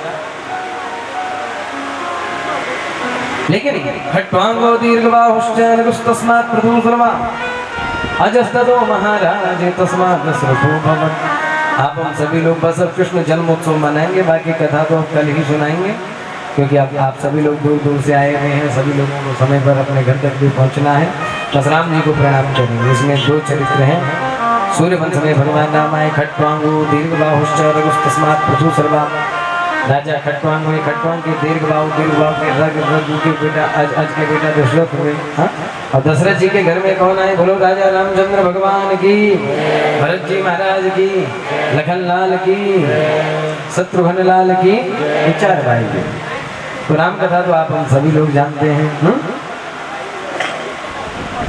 A: लेकिन खट्वांगो दीर्घबाहुश्चैनकुस्तस्मात् पृथुसर्वा अजस्ततो महाराज तस्मात् दशरथो भवत्। आप हम सभी लोग बस अब कृष्ण जन्मोत्सव मनाएंगे, बाकी कथा तो कल ही सुनाएंगे, क्योंकि अब आप सभी लोग दूर दूर से आए हुए हैं, सभी लोगों को समय पर अपने घर तक भी पहुंचना है। परशुराम जी को प्रणाम करेंगे। इसमें 2 चरित्र हैं। सूर्य वंश में भगवान राम आए, खट्वांगो दीर्घबाहुश्च रघुस्तस्मात् पृथुसर्वा। राजा खट्वांग हुए, खट्वांग के दीर्घबाहु के रघु के बेटा अज के बेटा दशरथ हुए। हाँ, और दशरथ जी के घर में कौन आए, बोलो राजा रामचंद्र भगवान की, भरत जी महाराज की, लखन लाल की, शत्रुघ्न लाल की, 4 भाई की। तो राम कथा तो आप हम सभी लोग जानते हैं।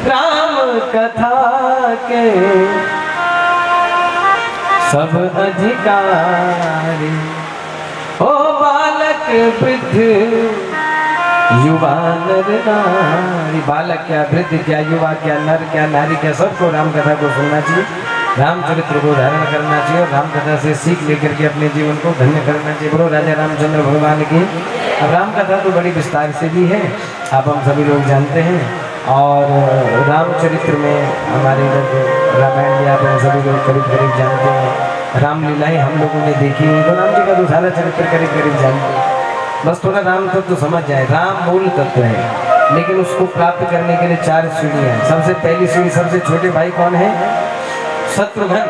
A: राम कथा के सब अधिकारी, ओ बालक वृद्ध युवा नर नारी। बालक क्या, वृद्ध क्या, युवा क्या, नर क्या, नारी क्या, सबको राम कथा को सुनना चाहिए, रामचरित्र को धारण करना चाहिए, और राम कथा से सीख लेकर के अपने जीवन को धन्य करना चाहिए। बोलो राजा रामचंद्र भगवान की। अब राम कथा तो बड़ी विस्तार से भी है, आप हम सभी लोग जानते हैं, और रामचरित्र में हमारे रामायण भी आप हम सभी लोग करीब करीब जानते हैं। रामलीलाएं हम लोगों ने देखी हुई, तो राम जी का तो सारा चरित्र करीब करीब जानते हैं। बस थोड़ा राम तत्व तो समझ जाए। राम मूल तत्व है, लेकिन उसको प्राप्त करने के लिए 4 सीढ़ियाँ हैं। सबसे पहली सीढ़ी, सबसे छोटे भाई कौन है, शत्रुघ्न।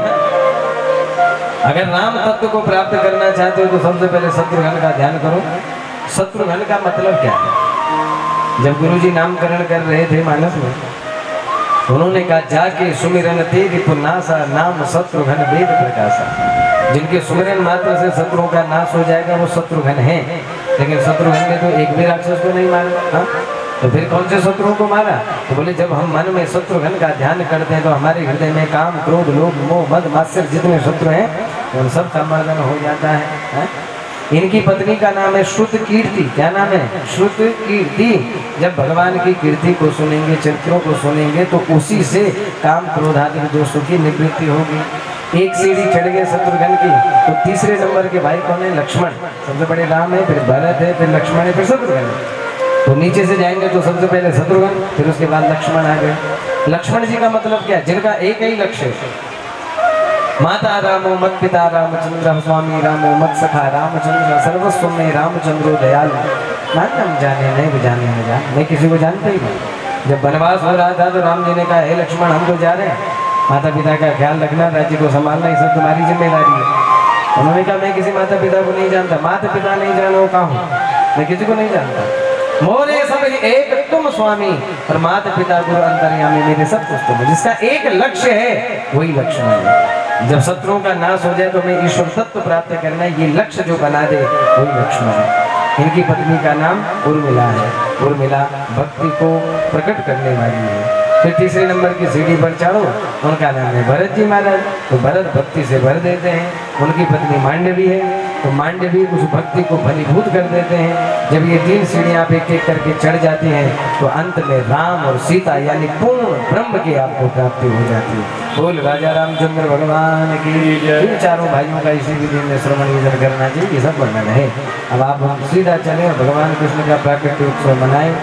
A: अगर राम तत्व को प्राप्त करना चाहते हो तो सबसे पहले शत्रुघ्न का ध्यान करो। शत्रुघ्न का मतलब क्या है, जब गुरुजी नामकरण कर रहे थे मानस में, उन्होंने कहा जाके सुमिरन तेरी पुनासा नाम शत्रुघ्न वेद प्रकाशा। जिनके सुमिरन मात्र से शत्रुओं का नाश हो जाएगा वो शत्रुघ्न है। लेकिन शत्रुघ्न ने तो एक भी राक्षस को नहीं मारा। हाँ, तो फिर कौन से शत्रुओं को मारा, तो बोले जब हम मन में शत्रुघ्न का ध्यान करते हैं तो हमारे हृदय में काम, क्रोध, लोभ, मोह, मद, मात्सर्य जितने शत्रु हैं उन सब का मर्दन हो जाता है। हाँ? इनकी पत्नी का नाम है श्रुत कीर्ति। क्या नाम है, श्रुत कीर्ति। जब भगवान की कीर्ति को सुनेंगे, चरित्रों को सुनेंगे, तो उसी से काम, क्रोध आदि दोषों की निवृत्ति होगी। एक सीढ़ी चढ़ गए शत्रुघ्न की, तो तीसरे नंबर के भाई कौन है, लक्ष्मण। सबसे बड़े राम है, फिर भरत है, फिर लक्ष्मण है, फिर शत्रुघ्न। तो नीचे से जाएंगे तो सबसे पहले शत्रुघ्न, फिर उसके बाद लक्ष्मण आ गए। लक्ष्मण जी का मतलब क्या, जिनका एक ही लक्ष्य है, माता रामो मत पिता रामचंद्र, स्वामी रामो मत सखा रामचंद्र, सर्वस्व में रामचंद्रो दयाल। मानम जाने नहीं जाने न जान, मैं किसी को जानता ही नहीं। जब वनवास हो रहा था तो राम जी ने कहा हे लक्ष्मण हम तो जा रहे हैं, माता पिता का ख्याल रखना, राज्य को संभालना, ये सब तुम्हारी जिम्मेदारी है। उन्होंने कहा मैं किसी माता पिता को नहीं जानता। माता पिता नहीं जानो का हूँ, मैं किसी को नहीं जानता। मोरे सब एक तुम स्वामी और माता पिता गुरु अंतर्यामी, मेरे सब कुछ तुम। जिसका एक लक्ष्य है वही लक्ष्मण है। जब शत्रुओं का नाश हो जाए तो मैं ईश्वर तत्व प्राप्त करना है, ये लक्ष्य जो बना दे वही लक्ष्मण है। इनकी पत्नी का नाम उर्मिला है। उर्मिला भक्ति को प्रकट करने वाली है। फिर तीसरे नंबर की सीढ़ी पर चढ़ो, उनका नाम है भरत जी महाराज। तो भरत भक्ति से भर देते हैं। उनकी पत्नी मांडवी है, तो मांडवी उस भक्ति को फलीभूत कर देते हैं। जब ये 3 सीढ़ियां आप एक एक करके चढ़ जाती हैं तो अंत में राम और सीता यानी पूर्ण ब्रह्म की आपको प्राप्ति हो जाती है। बोल राजा रामचंद्र भगवान की। इन चारों भाइयों का इसी विधि में श्रवण कीर्तन करना चाहिए, ये सब वर्णन है। अब आप हम सीधा चले और भगवान कृष्ण का प्राकृतिक उत्सव मनाए।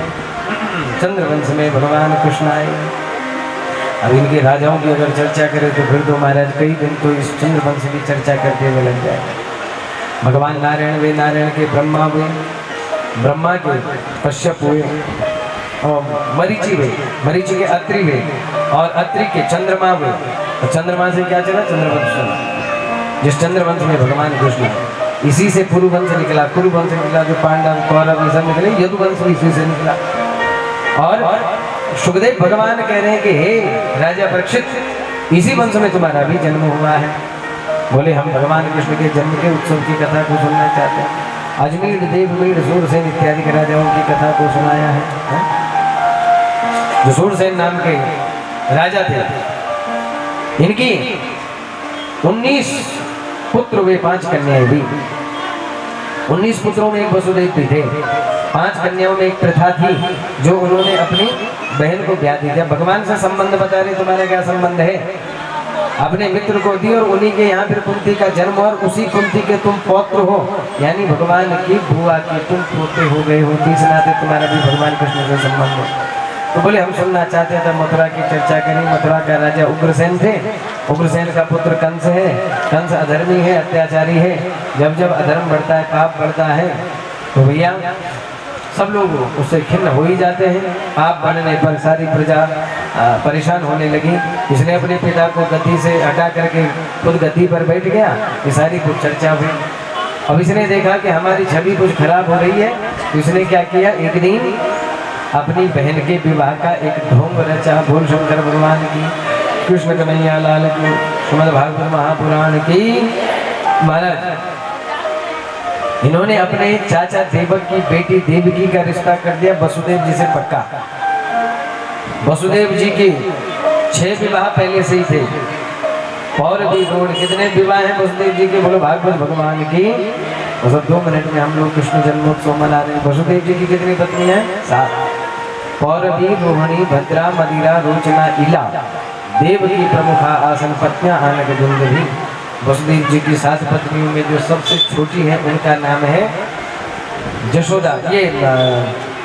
A: चंद्रवंश में भगवान कृष्ण आए। अब इनके राजाओं की अगर चर्चा करें तो फिर तो महाराज कई दिन तो इस चंद्रवंश की चर्चा करते हुए लग जाए। भगवान नारायण वे, नारायण के ब्रह्मा हुए, ब्रह्मा के कश्यप हुए, और मरीचि हुए, मरीचि के अत्रि हुए, और अत्रि के चंद्रमा हुए। और चंद्रमा से क्या चला? चंद्रवंश। जिस चंद्रवंश में भगवान कृष्ण, इसी से कुरुवंश निकला। कुरुवंश निकला जो पांडव कौरव ये सब निकले, यदुवंश भी इसी से निकला। और सुखदेव भगवान कह रहे हैं कि हे राजा परीक्षित, इसी वंश में तुम्हारा भी जन्म हुआ है। बोले हम भगवान कृष्ण के जन्म के उत्सव की कथा को सुनना चाहते हैं। अजमेर, देवमेर, सूरसेन इत्यादि के राजाओं की कथा को सुनाया है। जो सूरसेन नाम के राजा थे, इनकी 19 पुत्र हुए, 5 कन्याएं भी। 19 पुत्रों में एक वसुदेव भी थे। 5 कन्याओं में एक प्रथा थी जो उन्होंने अपनी बहन को ब्याह दी थी। भगवान से संबंध बता रहे, तुम्हारा क्या संबंध है? अपने मित्र को दी और उन्हीं के यहाँ फिर कुंती का जन्म, और उसी कुंती के तुम पौत्र हो, यानी भगवान की बुआ के तुम पोते हो गए हो। इस नाते तुम्हारा भी भगवान कृष्ण से संबंध है। तो बोले हम सुनना चाहते थे। मथुरा की चर्चा करी। मथुरा का राजा उग्रसेन थे। उग्रसेन का पुत्र कंस है। कंस अधर्मी है, अत्याचारी है। जब जब अधर्म बढ़ता है, पाप बढ़ता है, तो भैया सब लोग उससे खिन्न हो ही जाते हैं। पाप बढ़ने पर सारी प्रजा परेशान होने लगी। इसने अपने पिता को गद्दी से हटा करके खुद गद्दी पर बैठ गया। ये सारी कुछ चर्चा हुई। अब इसने देखा कि हमारी छवि कुछ खराब हो रही है, तो इसने क्या किया, एक दिन अपनी बहन के विवाह का एक ढोंग रचा। बोल शंकर भगवान की, कृष्ण कन्हैया लाल की, श्रीमद् भागवत महापुराण की। महाराज इन्होंने अपने चाचा देवक की बेटी देवकी का रिश्ता कर दिया वसुदेव जी से पक्का। वसुदेव जी की 6 विवाह पहले से ही थे। और भी रोड कितने विवाह हैं वसुदेव जी के? बोलो भागवत भगवान की। और सब 2 मिनट में हम लोग कृष्ण जन्मोत्सव मना रहे हैं। वसुदेव जी की कितनी पत्नी है? 7। पौरवी, रोहिणी, भद्रा, मदिरा, रोचना, इला। देव की प्रमुखा आसन पत्नियां आनक दुंदुभी। वसुदेव जी की 7 पत्नियों में जो सबसे छोटी है उनका नाम है जशोदा, ये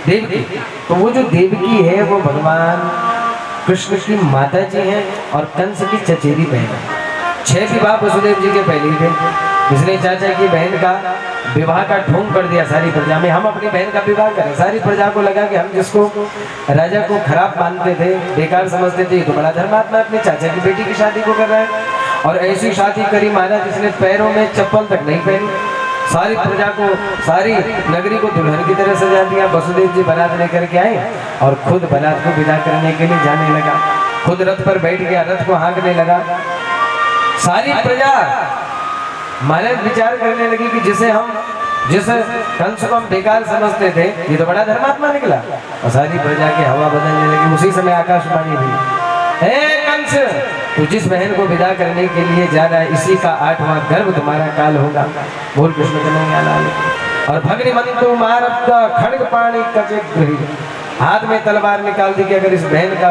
A: देवकी। तो वो जो देवकी है वो भगवान कृष्ण की माता जी हैं और कंस की चचेरी बहन है। 6 विवाह वसुदेव जी के पहले थे। इसने चाचा की बहन का विवाह का ढोंग कर दिया सारी प्रजा में। हम अपनी बहन का विवाह करें। सारी प्रजा को लगा कि हम जिसको राजा को खराब मानते थे, बेकार समझते थे, तो बड़ा धर्मात्मा अपने चाचा की बेटी की शादी को कर रहा है। और ऐसी शादी करी महाराज, जिसने पैरों में चप्पल तक नहीं पहनी। सारी प्रजा को, सारी नगरी को दुल्हन की तरह सजा दिया। वसुदेव जी बारात लेकर के आए और खुद बारात को विदा करने के लिए जाने लगा। खुद रथ पर बैठ गया, रथ को हाँकने लगा। सारी प्रजा महाराज विचार करने लगी कि जिस कंस को हम बेकार समझते थे, ये तो बड़ा धर्मात्मा निकला। और सारी प्रजा की हवा बदलने लगी। उसी समय आकाशवाणी हुई, हे कंस, तू जिस बहन को विदा करने के लिए जा रहा है, इसी का 8वां गर्भ तुम्हारा काल होगा। बोल कृष्ण कन्हैया लाल। और भग्निमंतु मारब्धा खड्ग पाणी कचग्रही, हाथ में तलवार निकाल दी कि अगर इस बहन का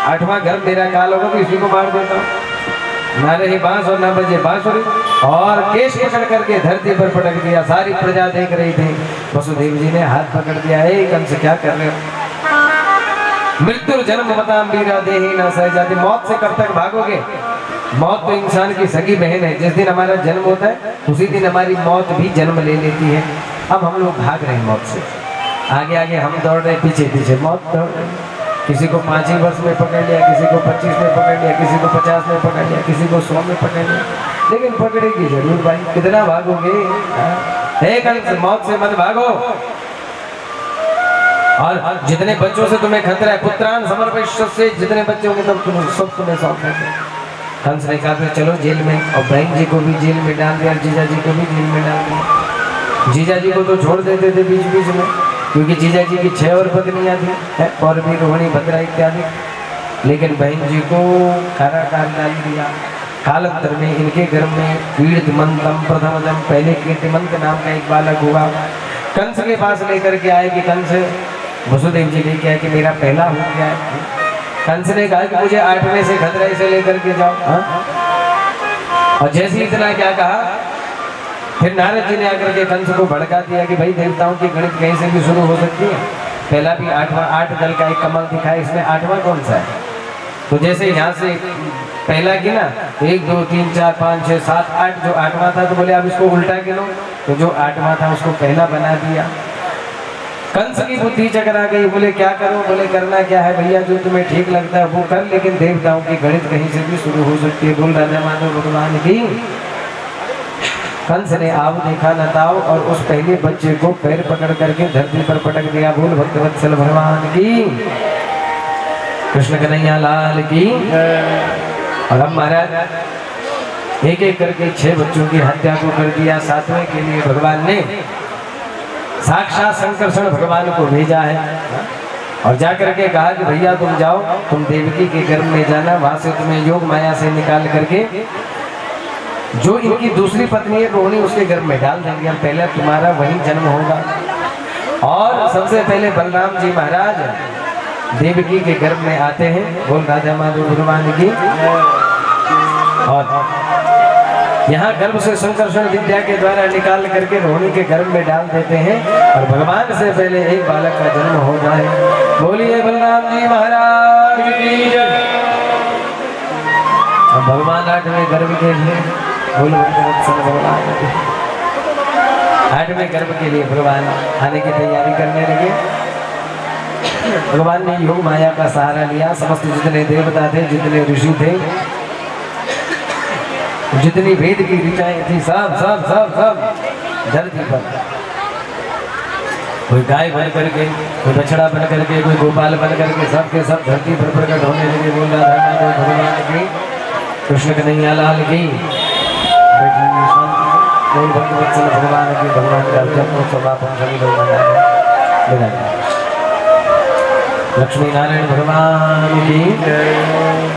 A: 8वां गर्भ मेरा काल होगा तो इसी को मार देता हूँ। ना रही बांस और ना बजे बांसुरी, और केश पकड़ करके धरती पर पटक दिया। सारी प्रजा देख रही थी। वसुदेव जी ने हाथ पकड़ दिया, हे कंस क्या कर रहे हो? मृत्यु जन्म बताम वीरा देहि न सहजाति। मौत से कब तक भागोगे? मौत तो इंसान की सगी बहन है। जिस दिन हमारा जन्म होता है उसी दिन हमारी मौत भी जन्म ले लेती है। अब हम लोग भाग रहे हैं मौत से। आगे आगे हम दौड़ रहे, पीछे पीछे मौत दौड़ रही। किसी को 5 ही वर्ष में पकड़ लिया, किसी को 25 में पकड़ लिया, किसी को 50 में पकड़ लिया, किसी को 100 में पकड़ लिया, लेकिन पकड़ेगी जरूर भाई। कितना भागोगे? हे कंस, मौत से मत भागो। और जितने बच्चों से तुम्हें खतरा है, पुत्रान समर्पयिष्यसे, जितने बच्चे होंगे तब तुम सब तुम्हें सौंप देंगे। कंस ने कहा फिर चलो जेल में, और बहन जी को भी जेल में डाल दिया, जीजा जी को भी जेल में डाल दिया। जीजा जी को तो छोड़ देते थे बीच बीच में, क्योंकि जीजा जी की 6 और पत्नियां थी, और भी रोहिणी, भद्रा इत्यादि, लेकिन बहन जी को कारागार डाल दिया। कालांतर में इनके घर में कीर्तिमंतम प्रथमजम, पहले कीर्तिमंत नाम का एक बालक हुआ। कंस के पास लेकर के आए कि कंस, वसुदेव जी लेके आए कि मेरा पहला हो गया है। कंस ने कहा कि मुझे 8वें से खतरे से लेकर के जाओ। और जैसे इतना क्या कहा, फिर नारद जी ने आकर के कंस को भड़का दिया कि भाई देवताओं की गणित कहीं से भी शुरू हो सकती है। पहला भी 8 दल का एक कमल दिखाया, इसमें 8वां कौन सा है? तो जैसे यहाँ से पहला गिना 1 2 3 4 5 6 7 8, जो 8वां था तो बोले अब इसको उल्टा गिनो, तो जो 8वां था उसको पहला बना दिया। कंस की बुद्धि चकरा गई, बोले क्या करो? बोले करना क्या है भैया, जो तुम्हें ठीक लगता है वो कर, लेकिन देवताओं की गणित कहीं से भी शुरू हो सकती है। बोल राजा माधव भगवान की। कंस ने आव देखा न ताव, और उस पहले बच्चे को पैर पकड़ करके धरती पर पटक दिया। बोल भक्तवत्सल भगवान की, कृष्ण कन्हैया लाल की। और अब महाराज एक एक करके 6 बच्चों की हत्या को कर दिया। 7वें के लिए भगवान ने साक्षात संकर्षण भगवान को भेजा है, और जाकर के कहा कि भैया तुम जाओ, तुम देवकी के गर्भ में जाना, वहां से तुम्हें योग माया से निकाल करके जो इनकी दूसरी पत्नी है रोहिणी, उसके गर्भ में डाल देंगे, हम पहले तुम्हारा वही जन्म होगा। और सबसे पहले बलराम जी महाराज देवकी के गर्भ में आते हैं। बोल राजा माधव भगवान की। और यहाँ गर्भ से संकर्षण विद्या के द्वारा निकाल करके रोहिणी के गर्भ में डाल देते हैं, और भगवान से पहले एक बालक का जन्म हो जाए। बोलिए बलराम जी महाराज की जय। और भगवान 8वें गर्भ के लिए, बोलो भगवान 8वें गर्भ के लिए भगवान आने की तैयारी करने लगे। भगवान ने योग माया का सहारा लिया। समस्त जितने देवता थे, जितने ऋषि थे, जितनी वेद की ऋचाएं थी, सब सब सब सब धरती पर, कोई गाय बन करके, कोई बछड़ा बन करके, कोई गोपाल बन करके, सब के सब धरती पर प्रकट होने लगे। बोल राधा माधव भगवान की, कृष्ण कन्हैया लाल की। भक्तवत्सल भगवान की, भगवान का जन्म समापन सभी लोग मनाए। लक्ष्मी नारायण भगवान की।